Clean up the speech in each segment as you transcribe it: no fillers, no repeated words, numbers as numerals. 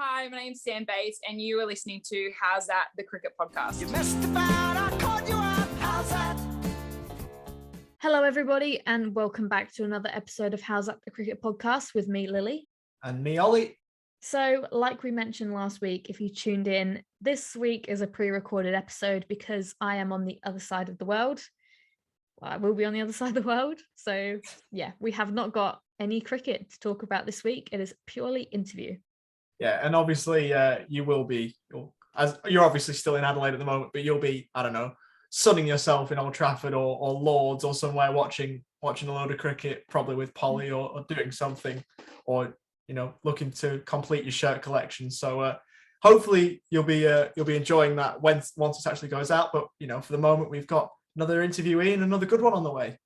Hi, my name's Sam Bates, and you are listening to How's That, the Cricket Podcast. You messed about, I caught you up. How's that? Hello, everybody, and welcome back to another episode of How's That, the Cricket Podcast with me, Lily. And me, Ollie. So, like we mentioned last week, if you tuned in, this week is a pre-recorded episode because I am on the other side of the world. Well, I will be on the other side of the world. So, yeah, we have not got any cricket to talk about this week. It is purely interview. Yeah, and obviously you will be, as you're obviously still in Adelaide at the moment, but you'll be, I don't know, sunning yourself in Old Trafford or Lords or somewhere watching a load of cricket, probably with Polly or doing something, or looking to complete your shirt collection. So hopefully you'll be enjoying that once it actually goes out. But for the moment, we've got another interviewee and another good one on the way.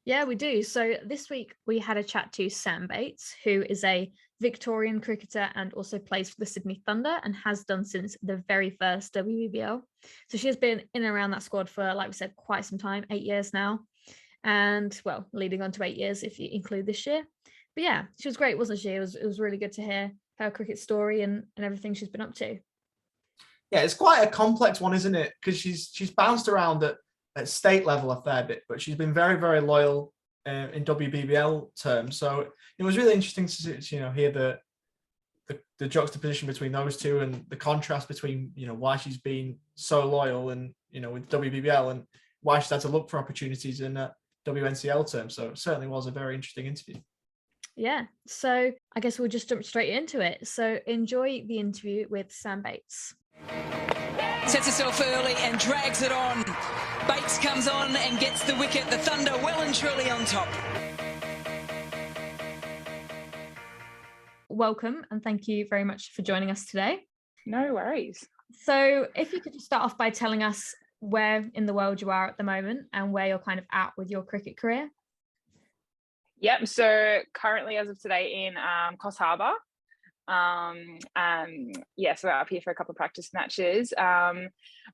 Yeah, we do. So this week we had a chat to Sam Bates, who is a Victorian cricketer and also plays for the Sydney Thunder and has done since the very first WBBL. So she has been in and around that squad for, like we said, quite some time, 8 years now. And well, leading on to 8 years if you include this year. But yeah, she was great, wasn't she? It was really good to hear her cricket story and everything she's been up to. Yeah, it's quite a complex one, isn't it? Because she's bounced around at state level a fair bit, but she's been very, very loyal in WBBL terms. So it was really interesting to hear the juxtaposition between those two and the contrast between why she's been so loyal and with WBBL and why she's had to look for opportunities in WNCL terms. So it certainly was a very interesting interview. Yeah, so I guess we'll just jump straight into it. So enjoy the interview with Sam Bates. Sets herself early and drags it on. Bates comes on and gets the wicket. The Thunder well and truly on top. Welcome and thank you very much for joining us today. No worries. So if you could just start off by telling us where in the world you are at the moment and where you're kind of at with your cricket career. Yep, so currently as of today in Coffs Harbour. So we're up here for a couple of practice matches.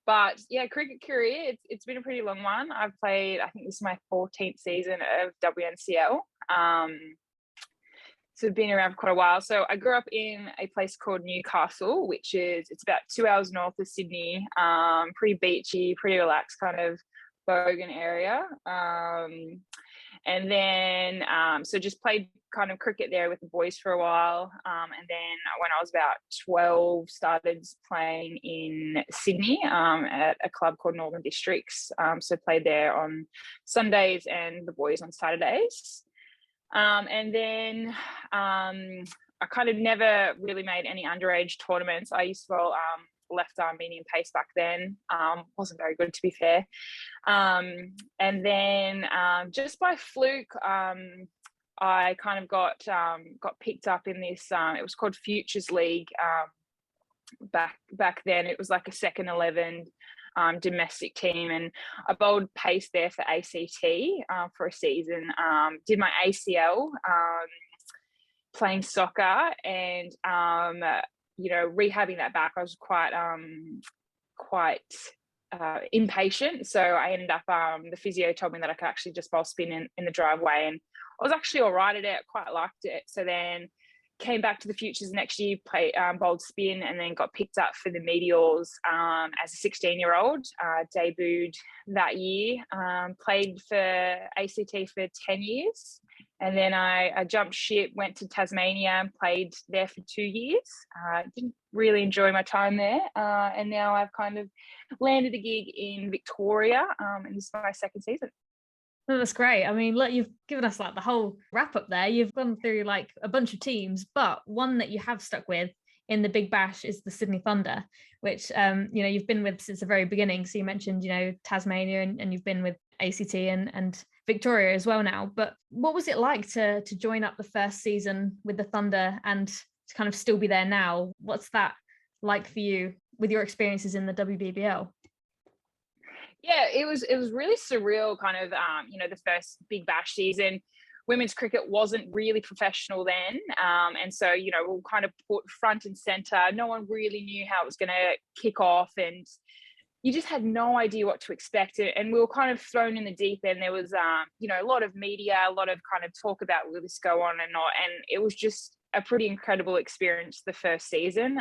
But yeah, cricket career, it's been a pretty long one. I've played, I think this is my 14th season of WNCL. So I've been around for quite a while. So I grew up in a place called Newcastle, it's about 2 hours north of Sydney. Pretty beachy, pretty relaxed kind of Bogan area. And then, so just played kind of cricket there with the boys for a while. And then when I was about 12, started playing in Sydney at a club called Northern Districts. So played there on Sundays and the boys on Saturdays. And then I kind of never really made any underage tournaments. I used to bowl left arm medium pace back then. Wasn't very good, to be fair. And then just by fluke, I kind of got picked up in this. It was called Futures League. Back then, it was like a second 11 domestic team, and I bowled pace there for ACT for a season. Did my ACL playing soccer, and rehabbing that back, I was quite impatient. So I ended up, the physio told me that I could actually just bowl spin in the driveway, and I was actually all right at it, quite liked it. So then came back to the Futures next year, bowled spin, and then got picked up for the Meteors as a 16-year-old. Debuted that year, played for ACT for 10 years. And then I jumped ship, went to Tasmania and played there for 2 years. Didn't really enjoy my time there. And now I've kind of landed a gig in Victoria, and this is my second season. Oh, that's great. I mean, look, you've given us like the whole wrap up there. You've gone through like a bunch of teams, but one that you have stuck with in the Big Bash is the Sydney Thunder, which, you've been with since the very beginning. So you mentioned, Tasmania and you've been with ACT and Victoria as well now. But what was it like to join up the first season with the Thunder and to kind of still be there now? What's that like for you with your experiences in the WBBL? Yeah, it was really surreal, kind of, the first Big Bash season. Women's cricket wasn't really professional then. And so, we were kind of put front and centre. No one really knew how it was going to kick off, and you just had no idea what to expect. And we were kind of thrown in the deep end. There was, a lot of media, a lot of kind of talk about will this go on and not. And it was just a pretty incredible experience the first season.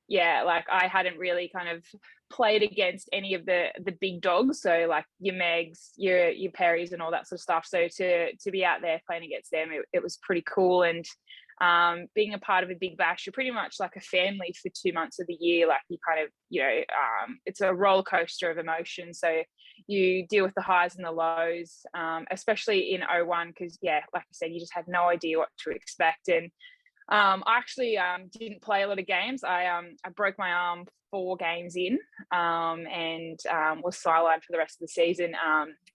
Yeah, like I hadn't really kind of played against any of the big dogs, so like your Megs, your Perrys and all that sort of stuff. So to be out there playing against them, it was pretty cool. And being a part of a big bash, you're pretty much like a family for 2 months of the year. Like you kind of, it's a roller coaster of emotions. So you deal with the highs and the lows, especially in 01, because like I said, you just had no idea what to expect. And I actually didn't play a lot of games. I broke my arm 4 games in, and was sidelined for the rest of the season.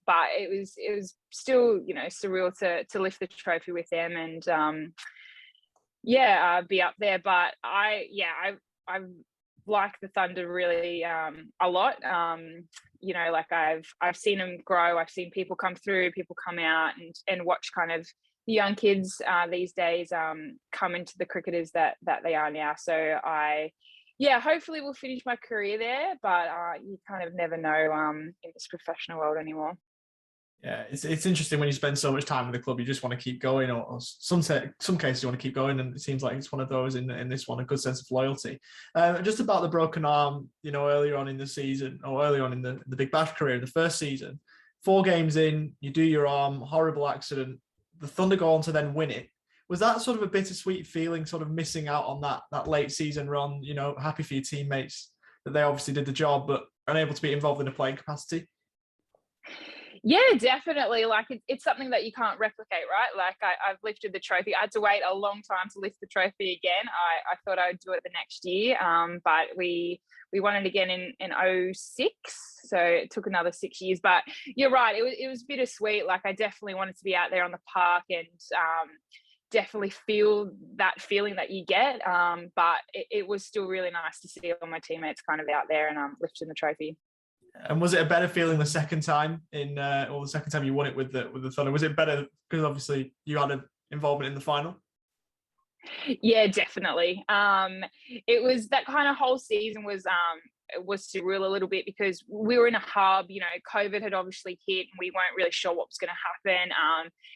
But it was still, surreal to lift the trophy with them and be up there. But I like the Thunder really a lot. Like I've seen them grow. I've seen people come through, people come out, and watch kind of the young kids these days come into the cricketers that they are now. So hopefully we'll finish my career there, but you kind of never know in this professional world anymore. Yeah, it's interesting when you spend so much time with the club, you just want to keep going, or some cases you want to keep going, and it seems like it's one of those in this one, a good sense of loyalty. Just about the broken arm, earlier on in the season, or early on in the Big Bash career, the first season, 4 games in, you do your arm, horrible accident, the Thunder go on to then win it. Was that sort of a bittersweet feeling, sort of missing out on that late season run, happy for your teammates that they obviously did the job, but unable to be involved in a playing capacity? Yeah, definitely. Like it's something that you can't replicate, right? Like I've lifted the trophy. I had to wait a long time to lift the trophy again. I thought I would do it the next year, but we won it again in 06. So it took another 6 years. But you're right. It was bittersweet. Like I definitely wanted to be out there on the park and definitely feel that feeling that you get. But it was still really nice to see all my teammates kind of out there and lifting the trophy. And was it a better feeling the second time or the second time you won it with the Thunder? Was it better because obviously you had an involvement in the final? Yeah, definitely. It was that kind of whole season was surreal a little bit because we were in a hub. COVID had obviously hit, and we weren't really sure what was going to happen.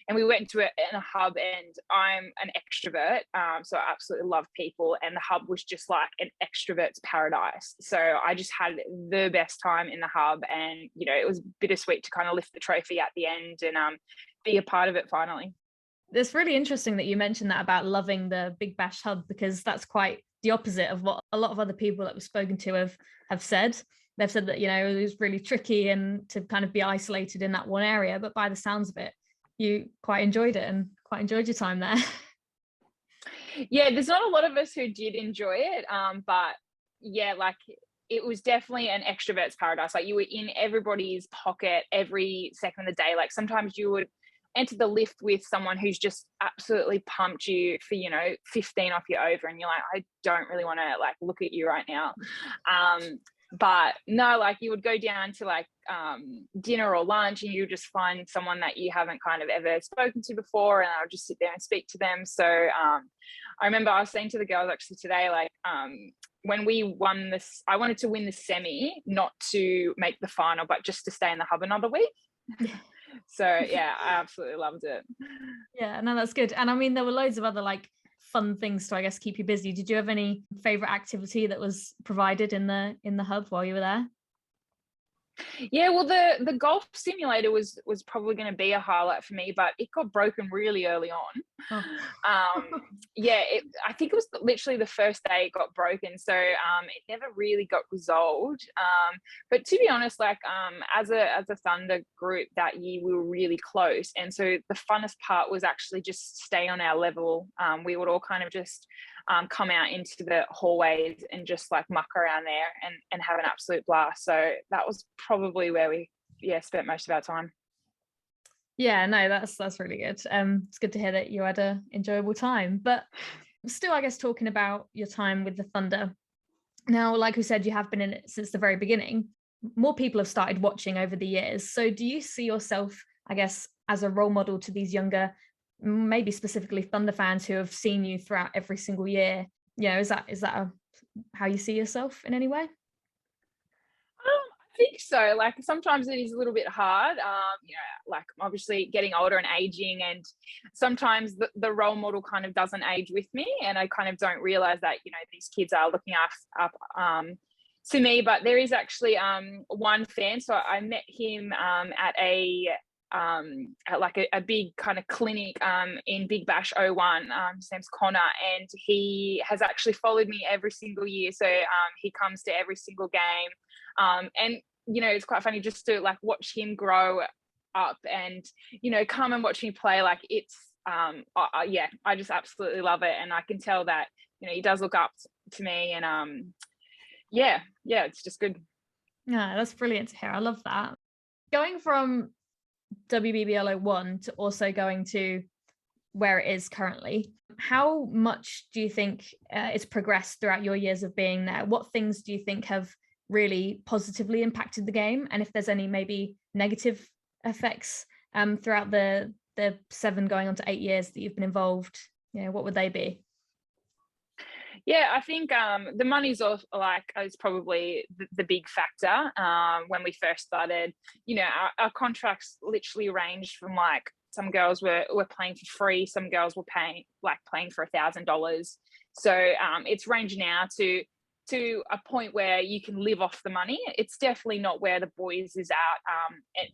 And we went into it in a hub, and I'm an extrovert, so I absolutely love people. And the hub was just like an extrovert's paradise. So I just had the best time in the hub, and it was bittersweet to kind of lift the trophy at the end and be a part of it finally. It's really interesting that you mentioned that about loving the Big Bash hub, because that's quite the opposite of what a lot of other people that we've spoken to have said. They've said that, it was really tricky and to kind of be isolated in that one area, but by the sounds of it, you quite enjoyed it and quite enjoyed your time there. Yeah, there's not a lot of us who did enjoy it, but yeah, like it was definitely an extrovert's paradise. Like you were in everybody's pocket every second of the day. Like sometimes you would enter the lift with someone who's just absolutely pumped you for 15 off you over, and you're like, I don't really want to like look at you right now. But no, like you would go down to like dinner or lunch, and you just find someone that you haven't kind of ever spoken to before, and I'll just sit there and speak to them. So I remember I was saying to the girls actually today, like when we won this, I wanted to win the semi, not to make the final, but just to stay in the hub another week. So yeah, I absolutely loved it. Yeah, no, that's good. And I mean, there were loads of other like fun things to, I guess, keep you busy. Did you have any favorite activity that was provided in the hub while you were there? Yeah, well, the golf simulator was probably going to be a highlight for me, but it got broken really early on. Oh. I think it was literally the first day it got broken, so it never really got resolved. But to be honest, like as a Thunder group that year, we were really close, and so the funnest part was actually just stay on our level. We would all kind of just come out into the hallways and just like muck around there and have an absolute blast. So that was probably where we spent most of our time. Yeah, no, that's really good. It's good to hear that you had an enjoyable time. But still, I guess, talking about your time with the Thunder. Now, like we said, you have been in it since the very beginning. More people have started watching over the years. So do you see yourself, I guess, as a role model to these younger, maybe specifically Thunder fans who have seen you throughout every single year? Is that how you see yourself in any way? think so. Like sometimes it is a little bit hard. You know, like obviously getting older and aging, and sometimes the role model kind of doesn't age with me, and I kind of don't realize that, you know, these kids are looking up to me. But there is actually one fan. So I met him at like a big kind of clinic in Big Bash '01. His name's Connor, and he has actually followed me every single year. So he comes to every single game, and you know, it's quite funny just to like watch him grow up and, you know, come and watch me play. Like it's yeah, I just absolutely love it, and I can tell that, you know, he does look up to me, and yeah, it's just good. Yeah, that's brilliant to hear. I love that. Going from WBBL 01 to also going to where it is currently, how much do you think it's progressed throughout your years of being there? What things do you think have really positively impacted the game, and if there's any maybe negative effects throughout the 7 going on to 8 years that you've been involved, you know, what would they be? Yeah, I think the money's off, like, is probably the big factor. When we first started, you know, our contracts literally ranged from, like, some girls were playing for free, some girls were playing for $1,000. So it's ranged now to a point where you can live off the money. It's definitely not where the boys is at,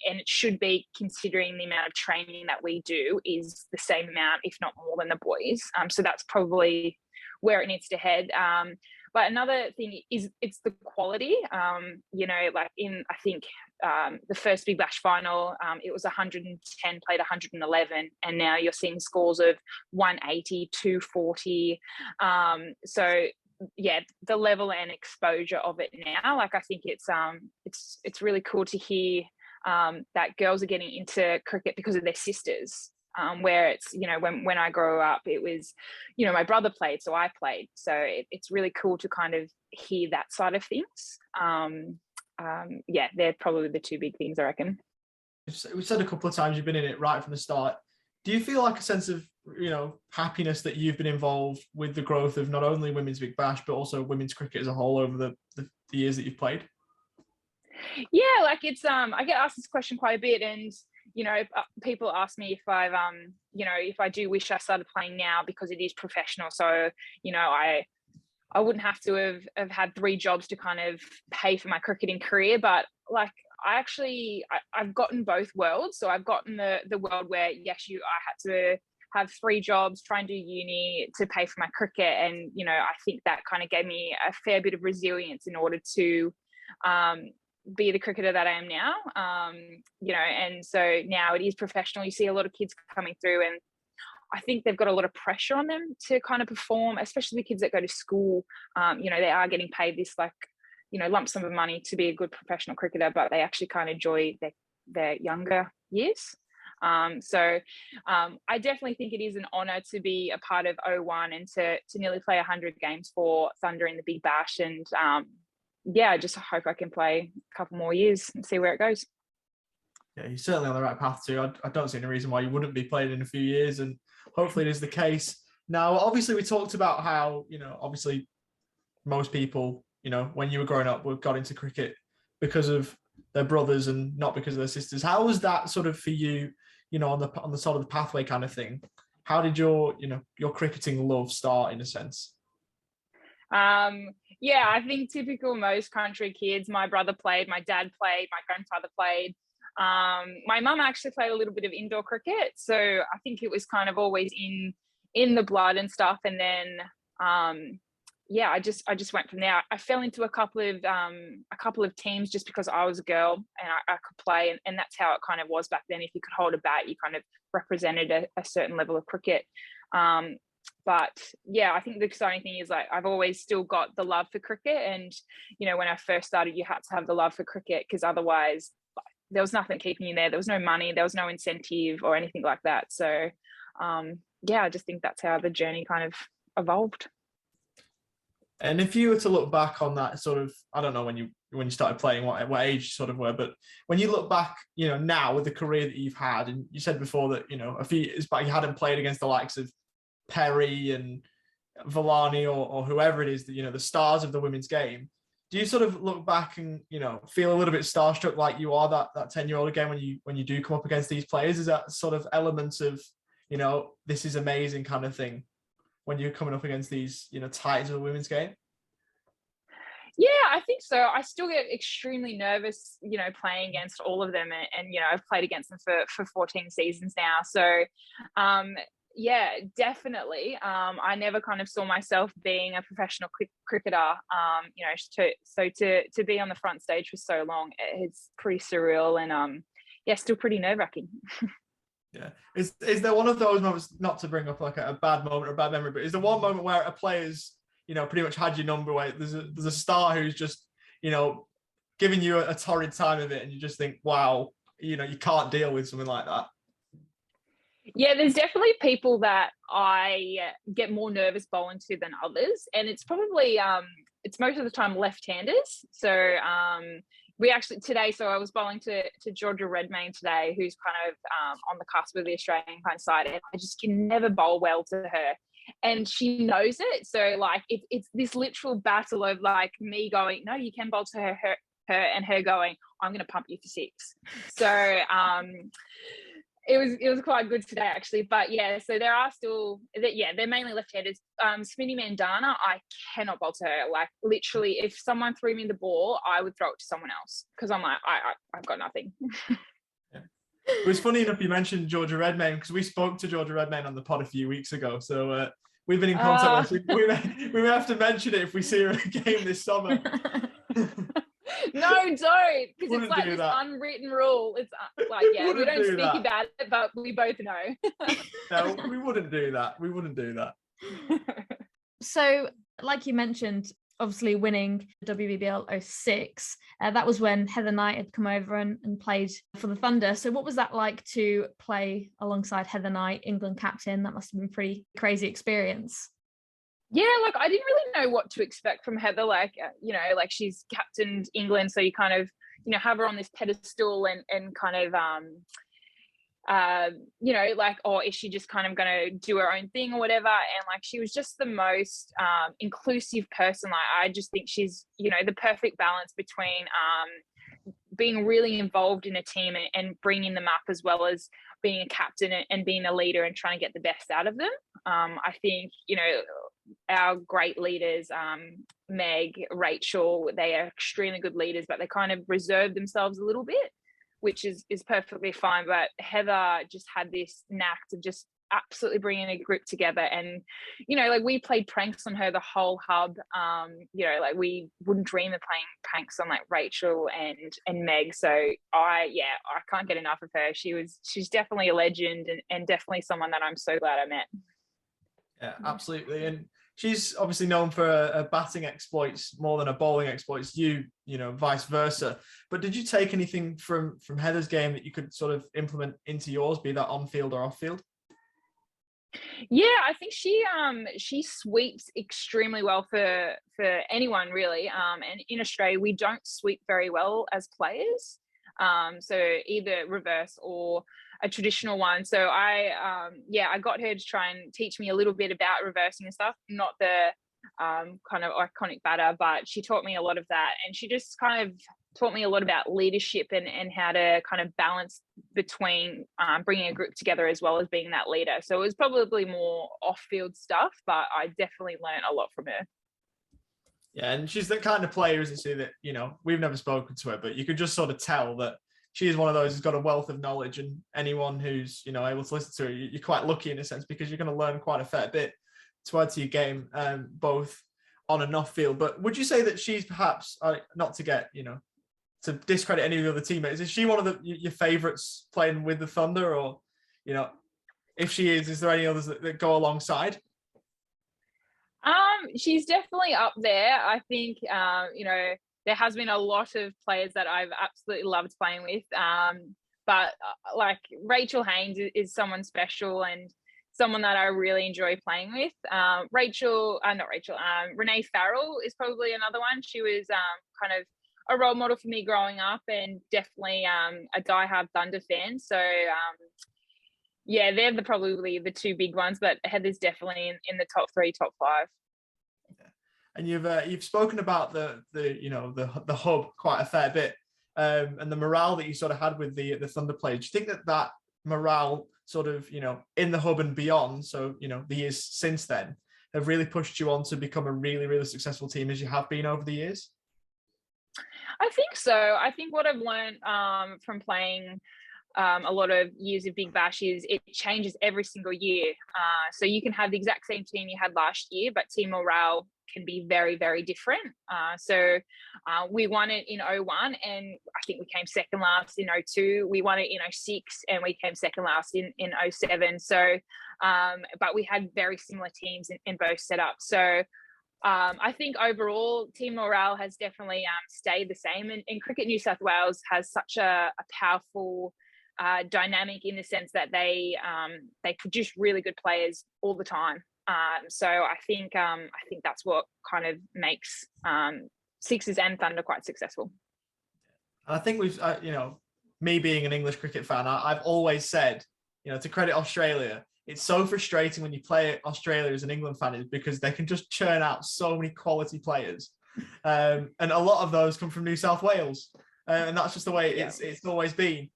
and it should be, considering the amount of training that we do is the same amount, if not more, than the boys. So that's probably where it needs to head. But another thing is it's the quality. You know, like I think the first Big Bash final, it was 110 played 111, and now you're seeing scores of 180, 240. So yeah, the level and exposure of it now, like I think it's really cool to hear that girls are getting into cricket because of their sisters. Where it's, you know, when I grew up, it was, you know, my brother played, so I played. So it's really cool to kind of hear that side of things. Yeah, they're probably the 2 big things, I reckon. We've said a couple of times you've been in it right from the start. Do you feel like a sense of, you know, happiness that you've been involved with the growth of not only women's Big Bash, but also women's cricket as a whole over the years that you've played? Yeah, like it's I get asked this question quite a bit, and you know, people ask me if I've you know, if I do wish I started playing now because it is professional. So, you know, I wouldn't have to have had 3 jobs to kind of pay for my cricketing career. But like I've gotten both worlds. So I've gotten the world where, yes, I had to have 3 jobs, try and do uni to pay for my cricket. And, you know, I think that kind of gave me a fair bit of resilience in order to be the cricketer that I am now. You know, and so now it is professional. You see a lot of kids coming through, and I think they've got a lot of pressure on them to kind of perform, especially the kids that go to school. You know, they are getting paid this, like, you know, lump sum of money to be a good professional cricketer, but they actually kind of enjoy their younger years. So I definitely think it is an honour to be a part of 01 and to nearly play 100 games for Thunder in the Big Bash. And yeah, I just hope I can play a couple more years and see where it goes. Yeah, you're certainly on the right path too. I don't see any reason why you wouldn't be playing in a few years, and hopefully it is the case. Now, obviously, we talked about how, you know, obviously most people, you know, when you were growing up, got into cricket because of their brothers and not because of their sisters. How was that sort of for you, you know, on the sort of the pathway kind of thing? How did your cricketing love start, in a sense? Yeah, I think typical most country kids, my brother played, my dad played, my grandfather played. My mum actually played a little bit of indoor cricket, so I think it was kind of always in the blood and stuff. And then yeah, I just went from there. I fell into a couple of teams just because I was a girl and I could play, and that's how it kind of was back then. If you could hold a bat, you kind of represented a certain level of cricket. But yeah, I think the exciting thing is, like, I've always still got the love for cricket. And, you know, when I first started, you had to have the love for cricket, because otherwise there was nothing keeping you there. There was no money, there was no incentive or anything like that. So yeah, I just think that's how the journey kind of evolved. And if you were to look back on that sort of, I don't know when you started playing, what age you sort of were, but when you look back, you know, now with the career that you've had, and you said before that, you know, a few years back you hadn't played against the likes of Perry and Villani or whoever it is, that, you know, the stars of the women's game. do you sort of look back and, feel a little bit starstruck like you are that 10-year-old again when you do come up against these players? Is that sort of elements of, this is amazing kind of thing when you're coming up against these, titans of the women's game? Yeah, I think so. I still get extremely nervous, playing against all of them. And I've played against them for 14 seasons now. So, yeah, definitely. I never kind of saw myself being a professional cricketer, to be on the front stage for so long, it's pretty surreal and, yeah, still pretty nerve-wracking. Yeah. Is there one of those moments, not to bring up like a bad moment or a bad memory, but is there one moment where a player's, pretty much had your number, where there's a star who's just, giving you a torrid time of it, and you just think, wow, you can't deal with something like that? Yeah, there's definitely people that I get more nervous bowling to than others, and it's probably it's most of the time left-handers. So we actually today, so I was bowling to Georgia Redmayne today, who's kind of on the cusp of the Australian kind of side, and I just can never bowl well to her. And she knows it. So like it's this literal battle of like me going, no, you can bowl to her and her going, I'm going to pump you for 6. So it was quite good today actually. But yeah, so there are still they're mainly left-handers. Smitty Mandana, I cannot bowl to her. Like literally, if someone threw me the ball, I would throw it to someone else because I'm like I've got nothing. It was funny enough you mentioned Georgia Redmayne, because we spoke to Georgia Redmayne on the pod a few weeks ago. So we've been in contact with her. We may have to mention it if we see her again this summer. No, don't, because it's like this unwritten rule. It's like, yeah, we don't speak about it, but we both know. No, we wouldn't do that. We wouldn't do that. So, like you mentioned, obviously winning WBBL 06, that was when Heather Knight had come over and played for the Thunder. So what was that like to play alongside Heather Knight, England captain? That must have been a pretty crazy experience. Yeah, like I didn't really know what to expect from Heather. Like, like she's captained England, so you kind of, have her on this pedestal and kind of, like, or is she just kind of going to do her own thing or whatever? And like, she was just the most inclusive person. Like, I just think she's, the perfect balance between being really involved in a team and bringing them up, as well as being a captain and being a leader and trying to get the best out of them. I think, our great leaders, Meg, Rachel, they are extremely good leaders, but they kind of reserve themselves a little bit, which is perfectly fine. But Heather just had this knack to just absolutely bringing a group together. And, like we played pranks on her the whole hub. Like we wouldn't dream of playing pranks on like Rachel and Meg. So I can't get enough of her. She's definitely a legend and definitely someone that I'm so glad I met. Yeah, absolutely. And she's obviously known for a batting exploits more than a bowling exploits, vice versa. But did you take anything from Heather's game that you could sort of implement into yours, be that on field or off field? Yeah, I think she sweeps extremely well for anyone really. And in Australia, we don't sweep very well as players. So either reverse or a traditional one. So I got her to try and teach me a little bit about reversing and stuff, not the kind of iconic batter, but she taught me a lot of that. And she just kind of taught me a lot about leadership and how to kind of balance between bringing a group together as well as being that leader. So it was probably more off-field stuff, but I definitely learned a lot from her. Yeah, and she's the kind of player, isn't she, that, we've never spoken to her, but you could just sort of tell that she is one of those who's got a wealth of knowledge, and anyone who's, able to listen to her, you're quite lucky in a sense, because you're going to learn quite a fair bit to add to your game, both on and off field. But would you say that she's perhaps, not to get, to discredit any of the other teammates, is she one of your favourites playing with the Thunder? Or, if she is there any others that go alongside? She's definitely up there. I think, there has been a lot of players that I've absolutely loved playing with. But like Rachel Haynes is someone special and someone that I really enjoy playing with. Renee Farrell is probably another one. She was kind of a role model for me growing up, and definitely a diehard Thunder fan. So they're probably the two big ones, but Heather's definitely in the top 3, top 5. And you've spoken about the hub quite a fair bit, and the morale that you sort of had with the Thunder players. Do you think that morale sort of, in the hub and beyond, so the years since then, have really pushed you on to become a really, really successful team as you have been over the years? I think so. I think what I've learned from playing a lot of years of Big Bash is it changes every single year. So you can have the exact same team you had last year, but team morale can be very, very different. So we won it in 01, and I think we came second last in 02. We won it in 06, and we came second last in 07. So, but we had very similar teams in both setups. So I think overall team morale has definitely stayed the same. And Cricket New South Wales has such a powerful dynamic in the sense that they produce really good players all the time. So I think that's what kind of makes Sixers and Thunder quite successful. I think we've, me being an English cricket fan, I've always said, to credit Australia, it's so frustrating when you play Australia as an England fan, is because they can just churn out so many quality players, and a lot of those come from New South Wales, and that's just the way it's always been.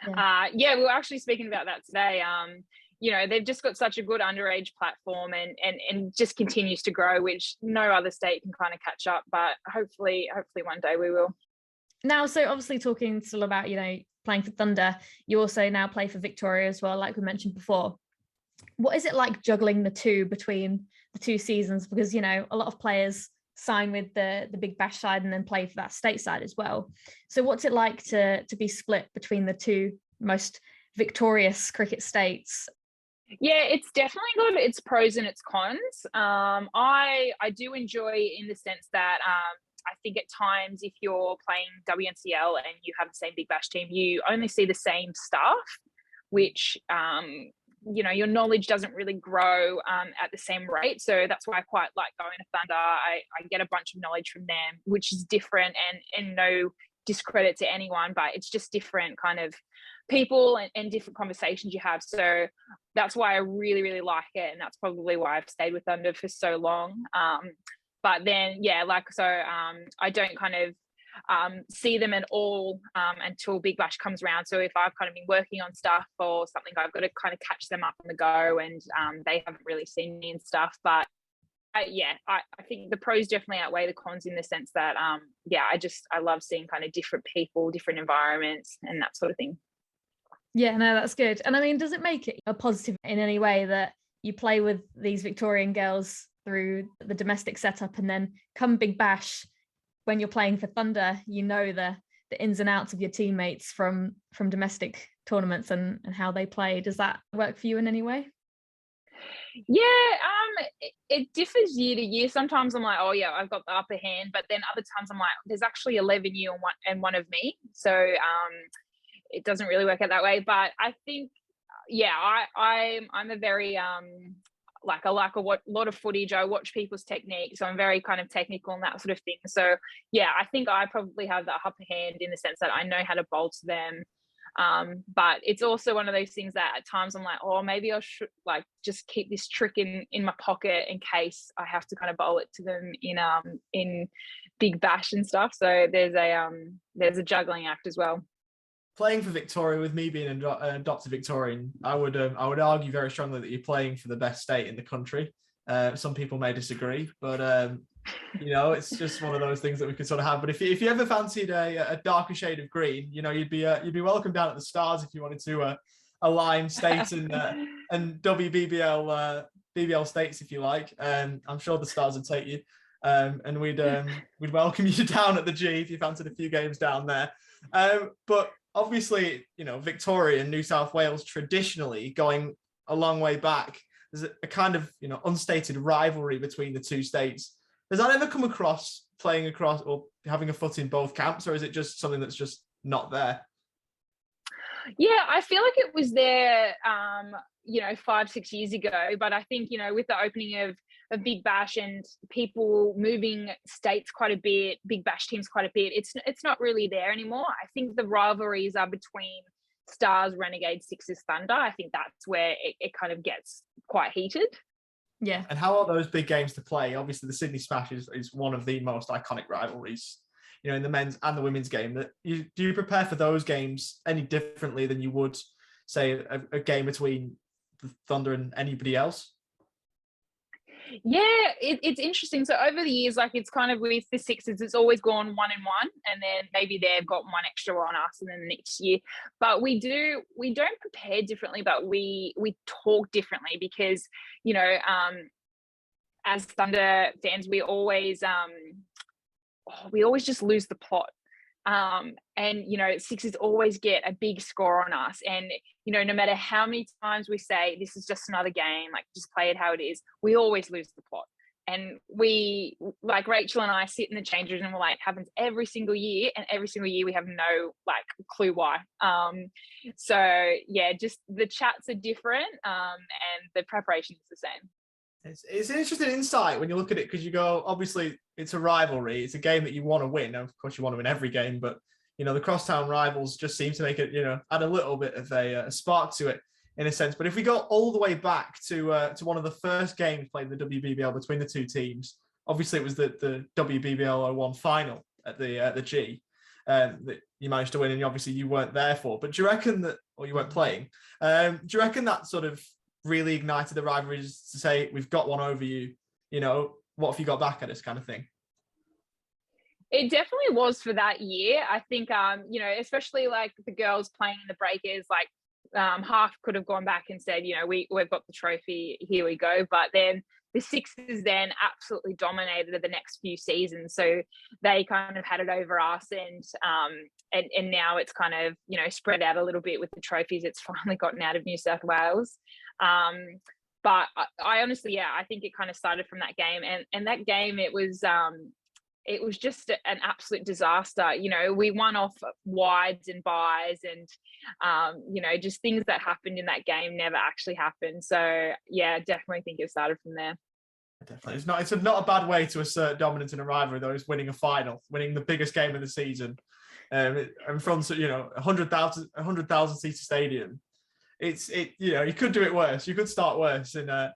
We were actually speaking about that today. They've just got such a good underage platform and just continues to grow, which no other state can kind of catch up. But hopefully one day we will. Now, so obviously talking still about, playing for Thunder, you also now play for Victoria as well, like we mentioned before. What is it like juggling the two between the two seasons? Because, a lot of players sign with the Big Bash side and then play for that state side as well. So what's it like to be split between the two most victorious cricket states? Yeah, it's definitely got its pros and its cons. I do enjoy in the sense that I think at times if you're playing WNCL and you have the same Big Bash team, you only see the same stuff, which your knowledge doesn't really grow at the same rate. So that's why I quite like going to Thunder. I get a bunch of knowledge from them, which is different, and no discredit to anyone, but it's just different kind of people and different conversations you have. So that's why I really, really like it. And that's probably why I've stayed with Thunder for so long. But then, I don't kind of see them at all until Big Bash comes around. So if I've kind of been working on stuff or something, I've got to kind of catch them up on the go, and they haven't really seen me and stuff. But I think the pros definitely outweigh the cons in the sense that I love seeing kind of different people, different environments, and that sort of thing. Yeah, no, that's good. And I mean, does it make it a positive in any way that you play with these Victorian girls through the domestic setup, and then come Big Bash, when you're playing for Thunder, the ins and outs of your teammates from domestic tournaments and how they play? Does that work for you in any way? Yeah, it differs year to year. Sometimes I'm like, oh yeah, I've got the upper hand, but then other times I'm like, there's actually 11 you and one of me. So it doesn't really work out that way. But I think, I'm a very I like a lot of footage. I watch people's techniques, so I'm very kind of technical and that sort of thing. So I think I probably have the upper hand in the sense that I know how to bowl to them. But it's also one of those things that at times I'm like, oh, maybe I should just keep this trick in my pocket in case I have to kind of bowl it to them in Big Bash and stuff. So there's a juggling act as well. Playing for Victoria, with me being an adopted Victorian, I would argue very strongly that you're playing for the best state in the country. Some people may disagree, but it's just one of those things that we could sort of have. But if you ever fancied a darker shade of green, you'd be welcome down at the Stars if you wanted to align states and WBBL BBL states if you like. I'm sure the Stars would take you, and we'd welcome you down at the G if you fancied a few games down there. But obviously, Victoria and New South Wales traditionally going a long way back, there's a kind of, unstated rivalry between the two states. Has that ever come across playing across or having a foot in both camps, or is it just something that's just not there? Yeah, I feel like it was there, 5-6 years ago. But I think, with the opening of Big Bash and people moving states quite a bit, Big Bash teams quite a bit, it's not really there anymore. I think the rivalries are between Stars, Renegades, Sixers, Thunder. I think that's where it kind of gets quite heated. Yeah. And how are those big games to play? Obviously, the Sydney Smash is one of the most iconic rivalries, in the men's and the women's game. Do you prepare for those games any differently than you would, say, a game between the Thunder and anybody else? Yeah, it's interesting. So over the years, like, it's kind of with the Sixers, it's always gone 1-1, and then maybe they've got one extra on us, and then the next year. But we don't prepare differently, but we talk differently because, as Thunder fans, we always just lose the plot. And Sixers always get a big score on us, and no matter how many times we say this is just another game, like, just play it how it is, we always lose the plot. And we, like, Rachel and I sit in the change room and we're like, it happens every single year, and every single year we have no, like, clue why. So yeah, just the chats are different, and the preparation is the same. It's an interesting insight when you look at it, because you go, obviously it's a rivalry, it's a game that you want to win. Now, of course, you want to win every game, but the crosstown rivals just seem to make it, add a little bit of a spark to it in a sense. But if we go all the way back to one of the first games played in the WBBL between the two teams, obviously it was the WBBL 01 final at the G that you managed to win, and obviously you weren't there for. But do you reckon that, or you weren't playing? Do you reckon that sort of really ignited the rivalries to say, we've got one over you, what have you got back at us, kind of thing? It definitely was for that year. I think, especially like the girls playing in the breakers, like, half could have gone back and said, we've got the trophy, here we go. But then the Sixers then absolutely dominated the next few seasons. So they kind of had it over us, and now it's kind of, spread out a little bit with the trophies. It's finally gotten out of New South Wales. But I honestly, I think it kind of started from that game, and that game, it was just an absolute disaster. We won off wides and buys, and just things that happened in that game never actually happened. So yeah, I definitely think it started from there. Definitely, it's not a bad way to assert dominance in a rivalry, though. Is winning a final, winning the biggest game of the season, in front of 100,000 seat stadium. You could do it worse. You could start worse in a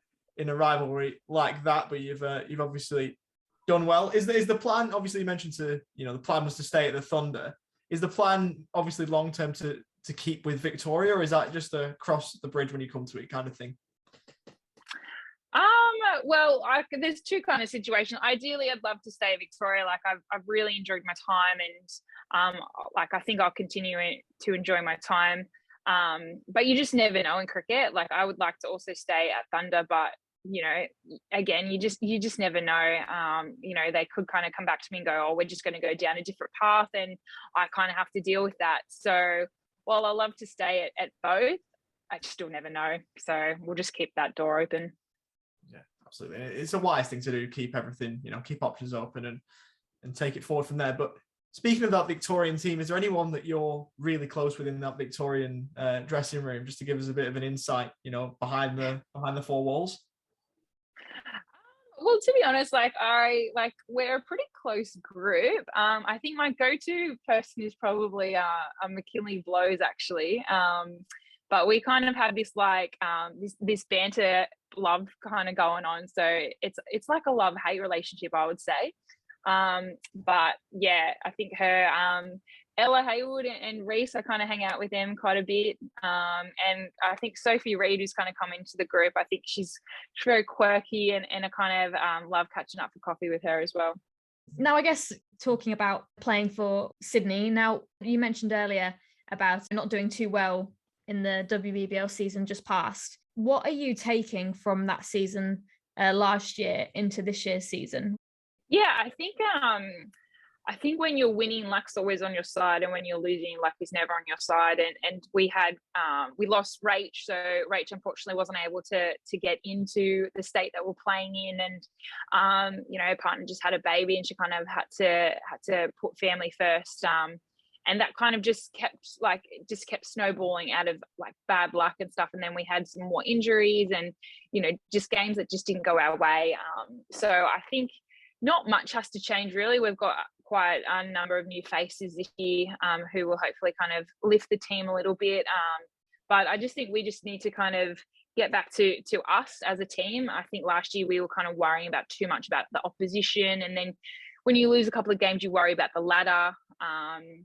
rivalry like that, but you've obviously done well. Is the plan, obviously you mentioned the plan was to stay at the Thunder. Is the plan obviously long term to keep with Victoria, or is that just a cross the bridge when you come to it kind of thing? Well, there's two kind of situations. Ideally, I'd love to stay at Victoria. Like, I've really enjoyed my time, and I think I'll continue to enjoy my time. But you just never know in cricket. Like, I would like to also stay at Thunder, but again, you just never know. They could kind of come back to me and go, oh, we're just going to go down a different path, and I kind of have to deal with that. So while I love to stay at both, I still never know. So we'll just keep that door open. Yeah, absolutely. It's a wise thing to do. Keep everything, keep options open and take it forward from there. But speaking of that Victorian team, is there anyone that you're really close with in that Victorian dressing room, just to give us a bit of an insight, behind the four walls? Well, to be honest, we're a pretty close group. I think my go-to person is probably McKinley Blows, actually. But we kind of have this this banter love kind of going on. So it's like a love-hate relationship, I would say. But yeah, I think her, Ella Haywood and Reese, I kind of hang out with them quite a bit. And I think Sophie Reed, who's kind of come into the group, I think she's very quirky, and I kind of love catching up for coffee with her as well. Now, I guess talking about playing for Sydney, now you mentioned earlier about not doing too well in the WBBL season just past. What are you taking from that season last year into this year's season? Yeah, I think when you're winning, luck's always on your side, and when you're losing, luck is never on your side. And we lost Rach, so Rach unfortunately wasn't able to get into the state that we're playing in, and her partner just had a baby, and she kind of had to put family first. And that kind of just kept snowballing out of like bad luck and stuff. And then we had some more injuries, and just games that just didn't go our way. So I think not much has to change, really. We've got quite a number of new faces this year who will hopefully kind of lift the team a little bit. But I just think we just need to kind of get back to us as a team. I think last year we were kind of worrying about too much about the opposition, and then when you lose a couple of games, you worry about the ladder.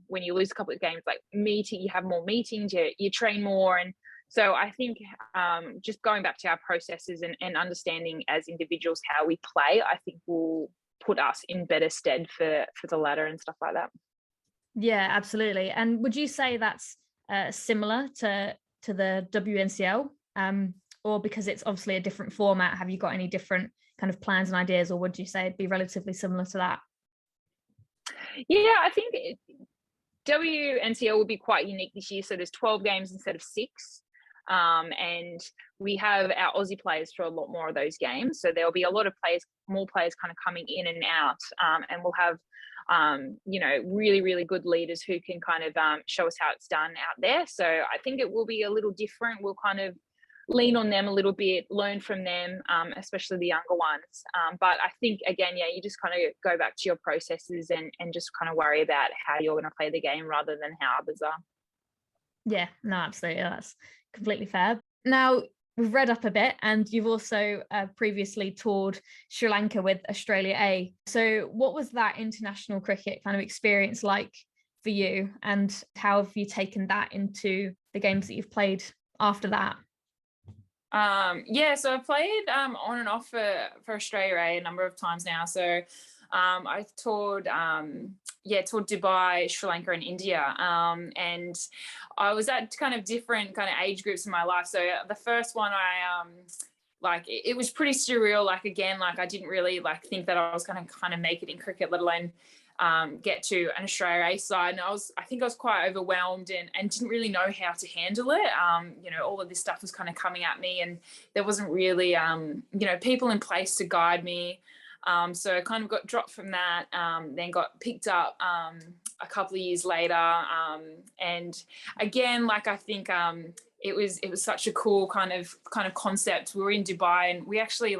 When you lose a couple of games, like you have more meetings, you train more, and so I think just going back to our processes and understanding as individuals how we play, I think will put us in better stead for the ladder and stuff like that. Yeah, absolutely. And would you say that's similar to the WNCL? Or because it's obviously a different format, have you got any different kind of plans and ideas, or would you say it'd be relatively similar to that? Yeah, I think WNCL will be quite unique this year. So there's 12 games instead of 6. And we have our Aussie players for a lot more of those games. So there'll be a lot of more players kind of coming in and out. And we'll have, really, really good leaders who can kind of show us how it's done out there. So I think it will be a little different. We'll kind of lean on them a little bit, learn from them, especially the younger ones. But I think, again, you just kind of go back to your processes and just kind of worry about how you're going to play the game rather than how others are. Yeah, no, absolutely. That's completely fair. Now, we've read up a bit, and you've also previously toured Sri Lanka with Australia A. So what was that international cricket kind of experience like for you, and how have you taken that into the games that you've played after that? So I've played on and off for Australia A a number of times now. So I've toured Dubai, Sri Lanka, and India. And I was at kind of different kind of age groups in my life. So the first one, it was pretty surreal. Like, again, like I didn't really think that I was going to kind of make it in cricket, let alone get to an Australia A side. And I think I was quite overwhelmed and didn't really know how to handle it. All of this stuff was kind of coming at me, and there wasn't really, people in place to guide me. So I kind of got dropped from that, then got picked up a couple of years later. And again, I think it was such a cool kind of concept. We were in Dubai, and we actually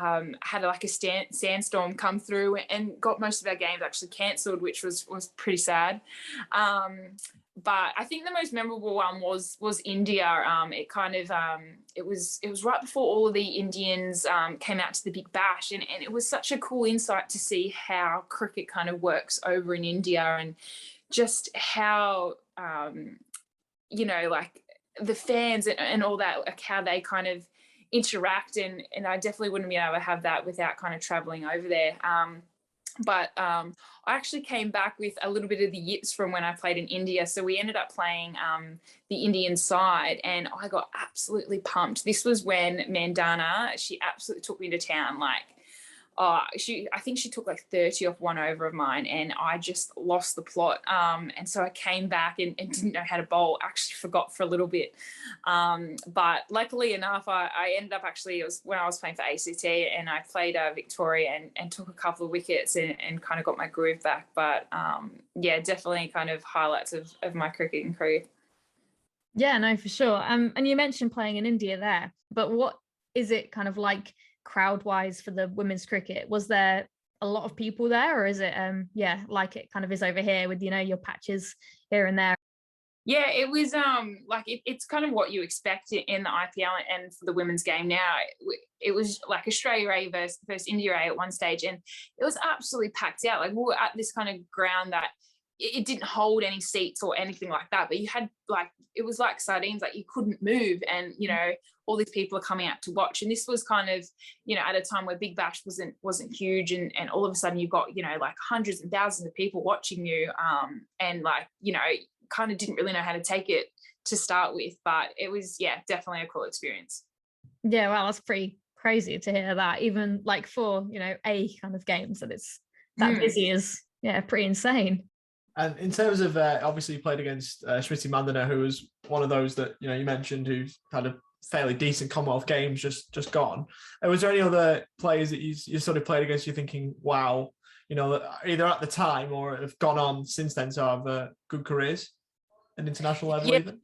had a sandstorm come through and got most of our games actually cancelled, which was pretty sad. But I think the most memorable one was India. It was right before all of the Indians came out to the Big Bash, and it was such a cool insight to see how cricket kind of works over in India, and just how the fans and all that, how they kind of interact, and I definitely wouldn't be able to have that without kind of traveling over there. But I actually came back with a little bit of the yips from when I played in India. So we ended up playing the Indian side, and I got absolutely pumped. This was when Mandana, she absolutely took me to town. I think she took 30 off one over of mine, and I just lost the plot. And so I came back and didn't know how to bowl. Actually forgot for a little bit. But luckily enough, I ended up it was when I was playing for ACT, and I played Victoria and took a couple of wickets and kind of got my groove back. But definitely kind of highlights of my cricketing career. Yeah, no, for sure. And you mentioned playing in India there, but what is it kind of like crowd-wise for the women's cricket? Was there a lot of people there, or is it like it kind of is over here with your patches here and there? Yeah, it was it's kind of what you expect in the IPL and for the women's game now. It was like Australia A versus India A at one stage, and it was absolutely packed out. We were at this kind of ground that it didn't hold any seats or anything like that, but you had it was like sardines, you couldn't move, and all these people are coming out to watch. And this was kind of at a time where Big Bash wasn't huge, and all of a sudden you've got hundreds and thousands of people watching you, and kind of didn't really know how to take it to start with, but it was definitely a cool experience. Yeah, well, that's pretty crazy to hear that, even for A kind of games, that it's that busy is pretty insane. And in terms of obviously you played against Smriti Mandana, who was one of those that you mentioned who had a fairly decent Commonwealth Games just gone. Was there any other players that you sort of played against, you're thinking, wow, either at the time or have gone on since then to have good careers at international level even?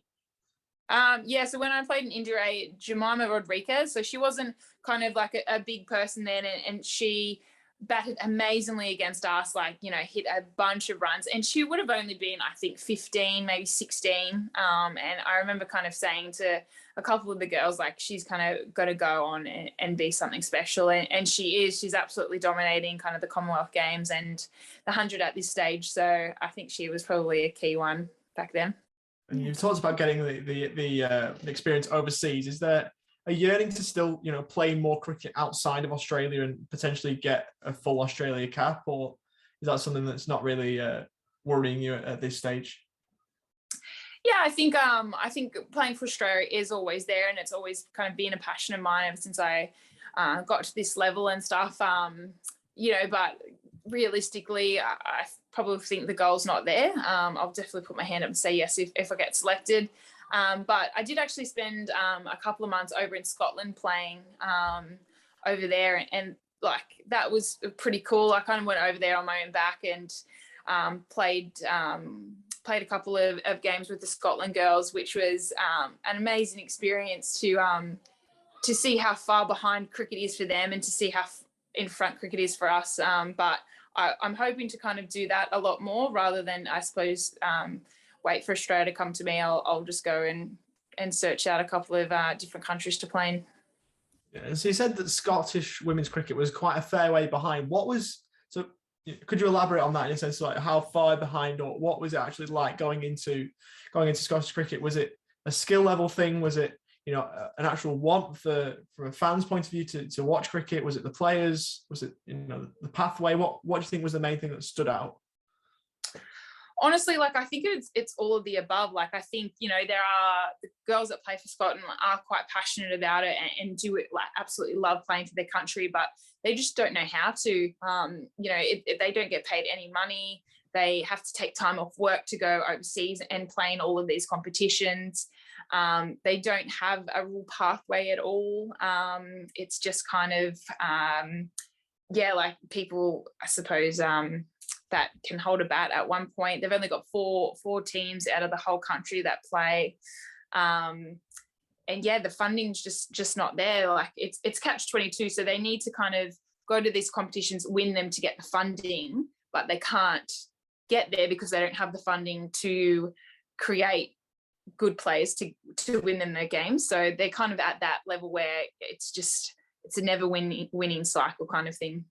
So when I played in India, Jemima Rodriguez, so she wasn't kind of a big person then, and she batted amazingly against us, like, you know, hit a bunch of runs, and she would have only been, I think, 15, maybe 16. And I remember kind of saying to a couple of the girls, like, she's kind of got to go on and be something special. And she's absolutely dominating kind of the Commonwealth Games and the 100 at this stage. So I think she was probably a key one back then. And you've talked about getting the experience overseas. Is there a yearning to still, you know, play more cricket outside of Australia and potentially get a full Australia cap, or is that something that's not really worrying you at this stage? Yeah, I think playing for Australia is always there, and it's always kind of been a passion of mine ever since I got to this level and stuff. You know, but realistically, I probably think the goal's not there. I'll definitely put my hand up and say yes if I get selected. But I did actually spend a couple of months over in Scotland playing over there, and like that was pretty cool. I kind of went over there on my own back and played a couple of games with the Scotland girls, which was an amazing experience to see how far behind cricket is for them and to see how in front cricket is for us. But I'm hoping to kind of do that a lot more rather than, I suppose, wait for Australia to come to me. I'll just go and search out a couple of different countries to play in. Yeah, so you said that Scottish women's cricket was quite a fair way behind. Could you elaborate on that in a sense, like how far behind, or what was it actually like going into Scottish cricket? Was it a skill level thing? Was it, you know, an actual want from a fan's point of view to watch cricket? Was it the players? Was it, you know, the pathway? What do you think was the main thing that stood out? Honestly, like, I think it's all of the above. Like, I think, you know, there are the girls that play for Scotland are quite passionate about it and do it, like, absolutely love playing for their country, but they just don't know how to. You know, they don't get paid any money. They have to take time off work to go overseas and play in all of these competitions. They don't have a real pathway at all. It's just kind of, like people, I suppose, that can hold a bat at one point. They've only got four teams out of the whole country that play. And yeah, the funding's just not there. Like it's catch-22. So they need to kind of go to these competitions, win them to get the funding, but they can't get there because they don't have the funding to create good players to win them their games. So they're kind of at that level where it's a never winning cycle kind of thing.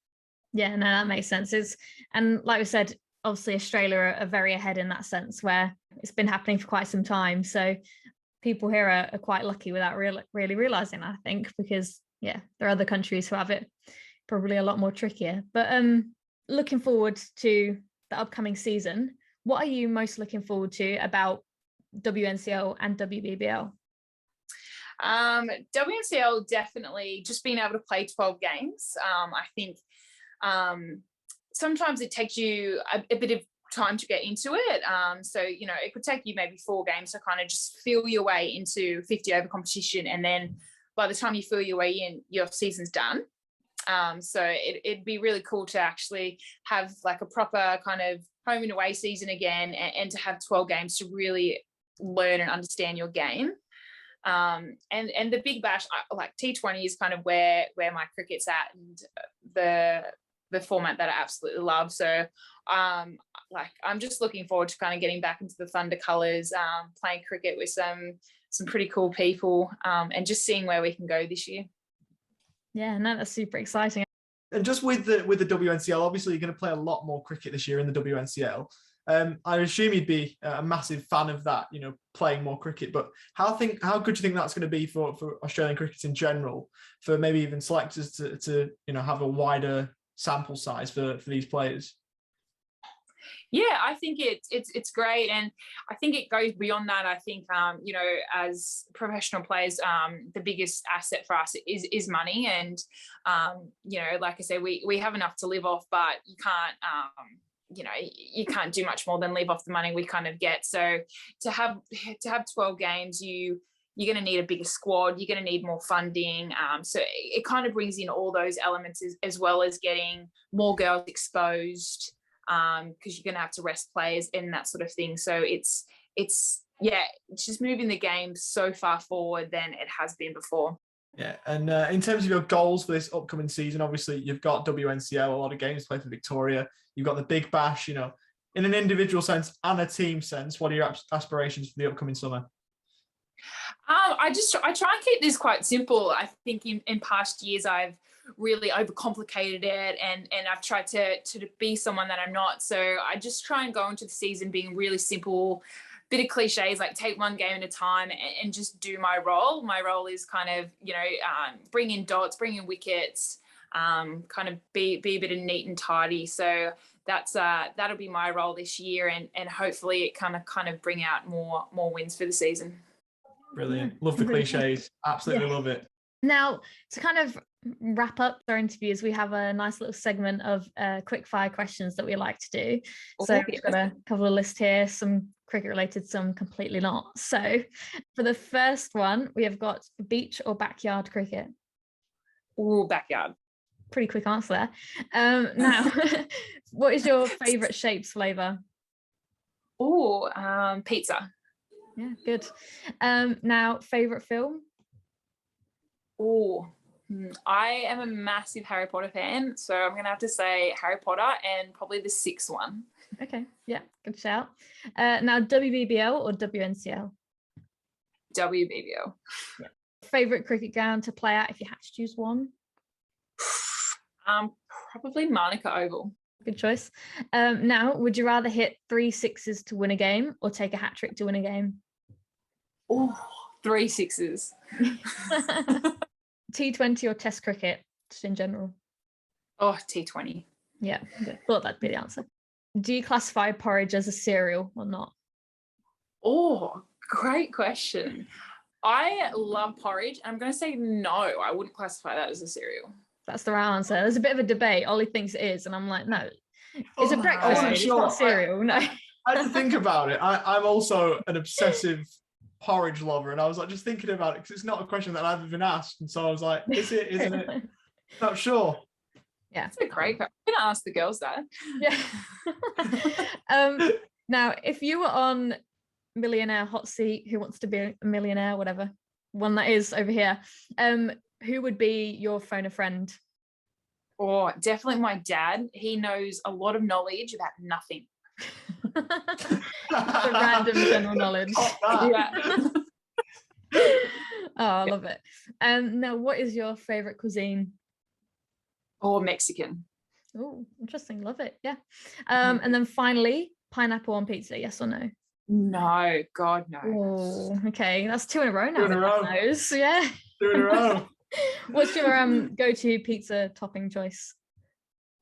Yeah, no, that makes sense. And like we said, obviously Australia are very ahead in that sense, where it's been happening for quite some time. So people here are quite lucky without really realizing, I think, because yeah, there are other countries who have it probably a lot more trickier. But looking forward to the upcoming season, what are you most looking forward to about WNCL and WBBL? WNCL, definitely just being able to play 12 games. I think sometimes it takes you a bit of time to get into it. So, you know, it could take you maybe 4 games to kind of just feel your way into 50 over competition. And then by the time you feel your way in, your season's done. So it'd be really cool to actually have like a proper kind of home and away season again, and to have 12 games to really learn and understand your game. And the Big Bash, like T20 is kind of where my cricket's at, and the format that I absolutely love. So I'm just looking forward to kind of getting back into the Thunder colours, playing cricket with some pretty cool people, and just seeing where we can go this year. Yeah, no, that's super exciting. And just with the WNCL, obviously you're going to play a lot more cricket this year in the WNCL. I assume you'd be a massive fan of that, you know, playing more cricket. But how good do you think that's going to be for Australian cricket in general, for maybe even selectors to you know, have a wider sample size for these players? Yeah, I think it's great, and I think it goes beyond that. I think you know, as professional players, the biggest asset for us is money, and you know, like I said, we have enough to live off, but you can't you know, you can't do much more than live off the money we kind of get. So to have 12 games, you're going to need a bigger squad, you're going to need more funding. So it kind of brings in all those elements as well as getting more girls exposed, because you're going to have to rest players and that sort of thing. So it's just moving the game so far forward than it has been before. Yeah, and in terms of your goals for this upcoming season, obviously you've got WNCL, a lot of games played for Victoria. You've got the Big Bash, you know, in an individual sense and a team sense. What are your aspirations for the upcoming summer? I try and keep this quite simple. I think in past years I've really overcomplicated it, and I've tried to be someone that I'm not. So I just try and go into the season being really simple. Bit of cliches, like take one game at a time and just do my role. My role is kind of, you know, bring in dots, bring in wickets, kind of be a bit of neat and tidy. So that's that'll be my role this year, and hopefully it kind of bring out more wins for the season. Brilliant. Love the cliches. Absolutely love it. Now, to kind of wrap up our interviews, we have a nice little segment of quick fire questions that we like to do. So we've got a couple of lists here, some cricket related, some completely not. So for the first one, we have got beach or backyard cricket. Ooh, backyard. Pretty quick answer there. Now, what is your favourite shapes flavour? Ooh, pizza. Yeah, good. Now, favourite film? Oh, I am a massive Harry Potter fan, so I'm going to have to say Harry Potter and probably the sixth one. Okay, yeah, good shout. Now, WBBL or WNCL? WBBL. Yeah. Favourite cricket ground to play at if you had to choose one? Probably Monica Oval. Good choice. Now, would you rather hit 3 sixes to win a game or take a hat trick to win a game? Oh, 3 sixes. T20 or Test cricket, just in general? Oh, T20. Yeah, good. Thought that'd be the answer. Do you classify porridge as a cereal or not? Oh, great question. I love porridge. I'm going to say no, I wouldn't classify that as a cereal. That's the right answer. There's a bit of a debate. Ollie thinks it is, and I'm like, no, it's a breakfast food. It's not cereal. No. I had to think about it. I'm also an obsessive porridge lover, and I was like just thinking about it because it's not a question that I've ever been asked, and so I was like, is it? Isn't it? Not sure. Yeah, it's a great question. I'm gonna ask the girls that. Yeah. Now, if you were on Millionaire Hot Seat, Who Wants to Be a Millionaire, whatever one that is over here, who would be your phone a friend? Oh, definitely my dad. He knows a lot of knowledge about nothing. The random general knowledge. Yeah. Oh, I love it. Now, what is your favorite cuisine? Or Mexican. Oh, interesting. Love it. Yeah. And then finally, pineapple on pizza. Yes or no? No, God, no. Oh, okay. That's 2 in a row now. 2 in a row. Yeah. 2 in a row. What's your go-to pizza topping choice?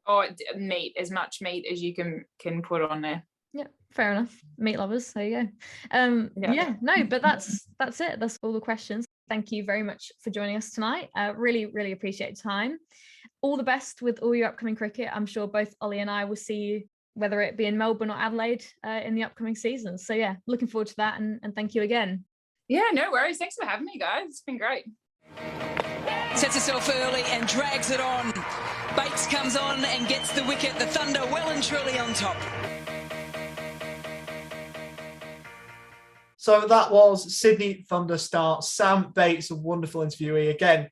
Oh, meat. As much meat as you can put on there. Yeah, fair enough. Meat lovers. There you go. Yeah, no, but that's it. That's all the questions. Thank you very much for joining us tonight. Really, really appreciate your time. All the best with all your upcoming cricket. I'm sure both Ollie and I will see you, whether it be in Melbourne or Adelaide, in the upcoming season. So yeah, looking forward to that, and thank you again. Yeah, no worries. Thanks for having me, guys. It's been great. Sets herself early and drags it on. Bates comes on and gets the wicket. The Thunder well and truly on top. So that was Sydney Thunder star Sam Bates, a wonderful interviewee. Again,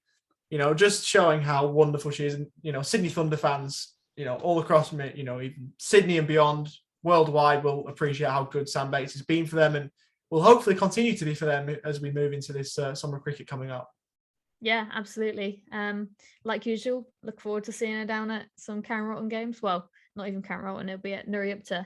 just showing how wonderful she is. And, Sydney Thunder fans, all across, even Sydney and beyond, worldwide, will appreciate how good Sam Bates has been for them and will hopefully continue to be for them as we move into this summer cricket coming up. Yeah, absolutely. Like usual, look forward to seeing her down at some Karen Rotten games. Well, not even Karen Rotten, it'll be at Nuriyupta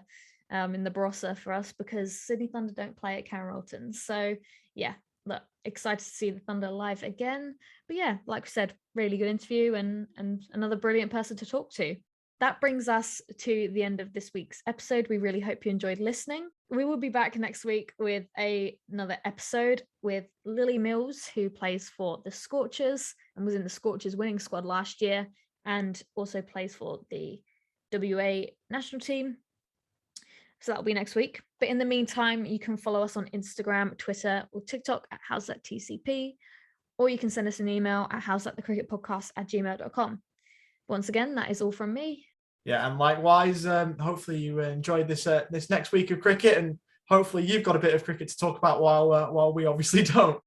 in the Barossa for us, because Sydney Thunder don't play at Karen Rotten. So yeah, look, excited to see the Thunder live again. But yeah, like we said, really good interview and another brilliant person to talk to. That brings us to the end of this week's episode. We really hope you enjoyed listening. We will be back next week with another episode with Lily Mills, who plays for the Scorchers and was in the Scorchers winning squad last year, and also plays for the WA national team. So that'll be next week. But in the meantime, you can follow us on Instagram, Twitter, or TikTok at howsthattcp, or you can send us an email at howsthatthecricketpodcast@gmail.com. Once again, that is all from me. Yeah, and likewise, hopefully you enjoyed this next week of cricket, and hopefully you've got a bit of cricket to talk about while we obviously don't.